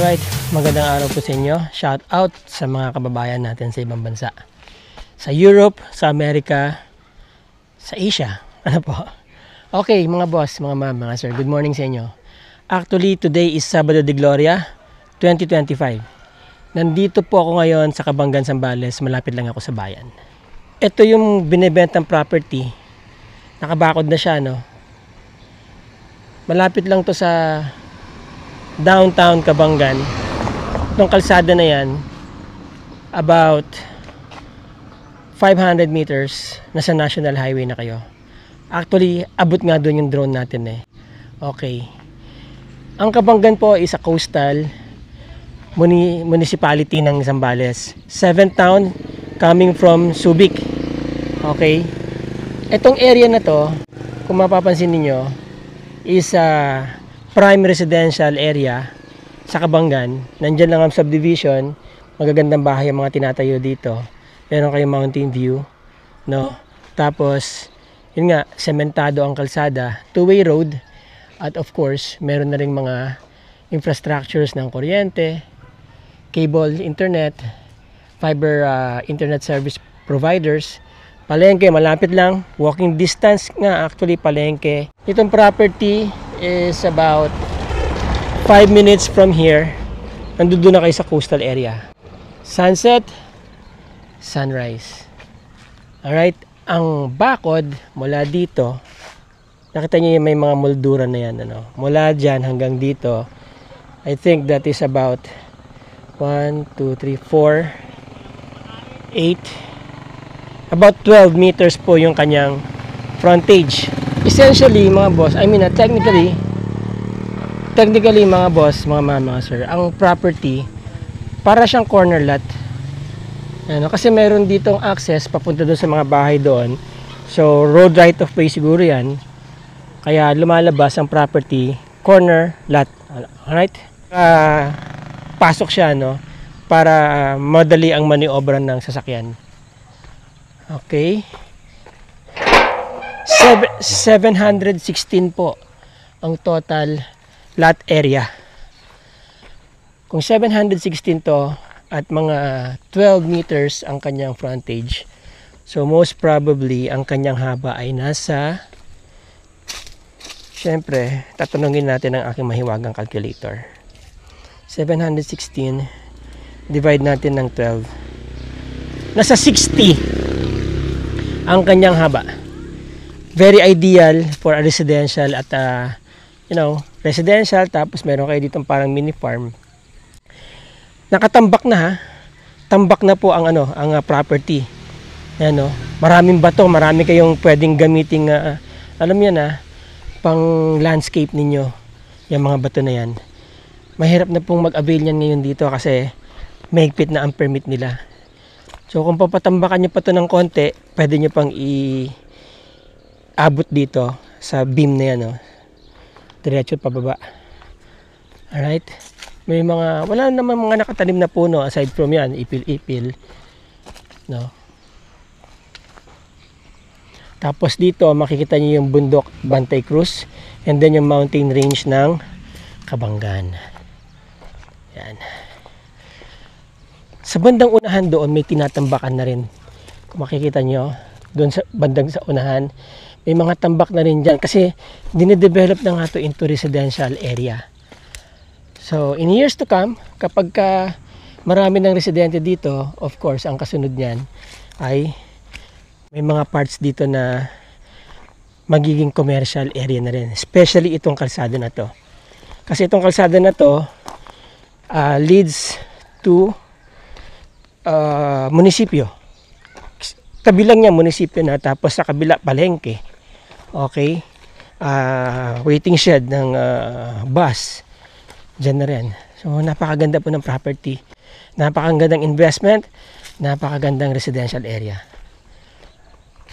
Alright, magandang araw po sa inyo. Shout out sa mga kababayan natin sa ibang bansa. Sa Europe, sa Amerika, sa Asia. Ano po? Okay, mga boss, mga ma'am, mga sir, good morning sa inyo. Actually, today is Sabado de Gloria, 2025. Nandito po ako ngayon sa Kabanggan, Zambales. Malapit lang ako sa bayan. Ito yung binibentang property. Nakabakod na siya, no? Malapit lang to sa downtown Kabanggan. Itong kalsada na yan, about 500 meters, nasa National Highway na kayo. Actually, abot nga doon yung drone natin eh. Okay. Ang Kabanggan po is a coastal municipality ng Zambales. 7th town coming from Subic. Okay. Itong area na to, kung mapapansin niyo, is a prime residential area sa Kabanggan. Nandyan lang ang subdivision, magagandang bahay ang mga tinatayo dito. Meron kayong mountain view, no? Tapos, yun nga, sementado ang kalsada, two-way road, at of course, meron na ring mga infrastructures ng kuryente, cable internet, fiber internet service providers. Palengke, malapit lang, walking distance nga actually palengke. Itong property is about 5 minutes from here. Nandun na kayo sa coastal area. Sunset, sunrise. Alright, ang bakod mula dito, nakita niyo may mga molduran na yan, ano? Mula dyan hanggang dito, I think that is about 1, 2, 3, 4, 8, about 12 meters po yung kanyang frontage. Essentially, mga boss, technically mga boss, mga mama, sir, ang property para siyang corner lot. Ano, kasi meron ditong access papunta doon sa mga bahay doon. So, road right of way siguro yan. Kaya lumalabas ang property corner lot. Alright? Pasok siya, no? Para madali ang maniobran ng sasakyan. Okay. 716 po ang total lot area. Kung 716 to at mga 12 meters ang kanyang frontage, so most probably ang kanyang haba ay nasa, syempre tatanungin natin ang aking mahiwagang calculator. 716 divide natin ng 12, nasa 60 ang kanyang haba. Very ideal for a residential at residential, tapos meron kayo ditong parang mini farm. Nakatambak na ha. Tambak na po ang property. Ayan, no? Maraming bato, marami kayong pwedeng gamiting alam yan pang landscape ninyo. Yung mga bato na yan. Mahirap na pong mag-avail yan ngayon dito kasi mahigpit na ang permit nila. So kung papatambakan nyo pa to ng konti, pwede nyo pang abot dito sa beam na yan, no? Diretso pababa. Alright, may wala naman mga nakatanim na puno aside from yan, ipil-ipil, no? Tapos dito makikita nyo yung bundok Bantay Cruz, and then yung mountain range ng Kabanggan. Yan. Sa bandang unahan doon may tinatambakan na rin. Kung makikita nyo doon sa bandang sa unahan, may mga tambak na rin dyan kasi dinedevelop na nga ito into residential area. So in years to come, kapag marami ng residente dito, of course ang kasunod niyan ay may mga parts dito na magiging commercial area na rin, especially itong kalsada na to. Kasi itong kalsada na to leads to munisipyo. Kabilang niya munisipyo na, tapos sa kabila palengke. Okay, waiting shed ng bus dyan na rin. So napakaganda po ng property, napakagandang investment, napakagandang residential area,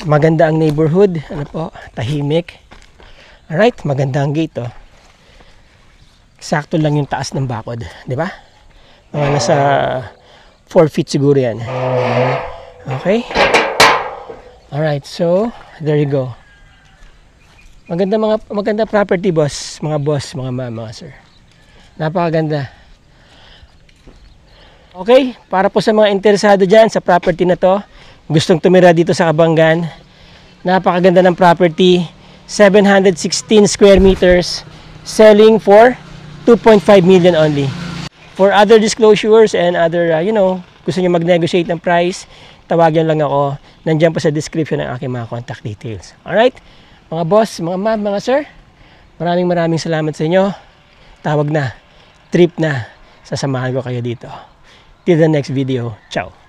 maganda ang neighborhood, tahimik. Alright, maganda ang gate, sakto lang yung taas ng bakod, di ba? Nasa 4 feet siguro yan. Okay. Alright, so there you go. Maganda property, boss, mga ma'am, mga sir. Napakaganda. Okay, para po sa mga interesado dyan sa property na to, gustong tumira dito sa Kabanggan, napakaganda ng property, 716 square meters, selling for 2.5 million only. For other disclosures and other, gusto nyo mag-negotiate ng price, tawagan lang ako. Nandiyan po sa description ng aking mga contact details. Alright? Mga boss, mga ma'am, mga sir, maraming salamat sa inyo. Tawag na, trip na, sasamahan ko kayo dito. Till the next video. Ciao!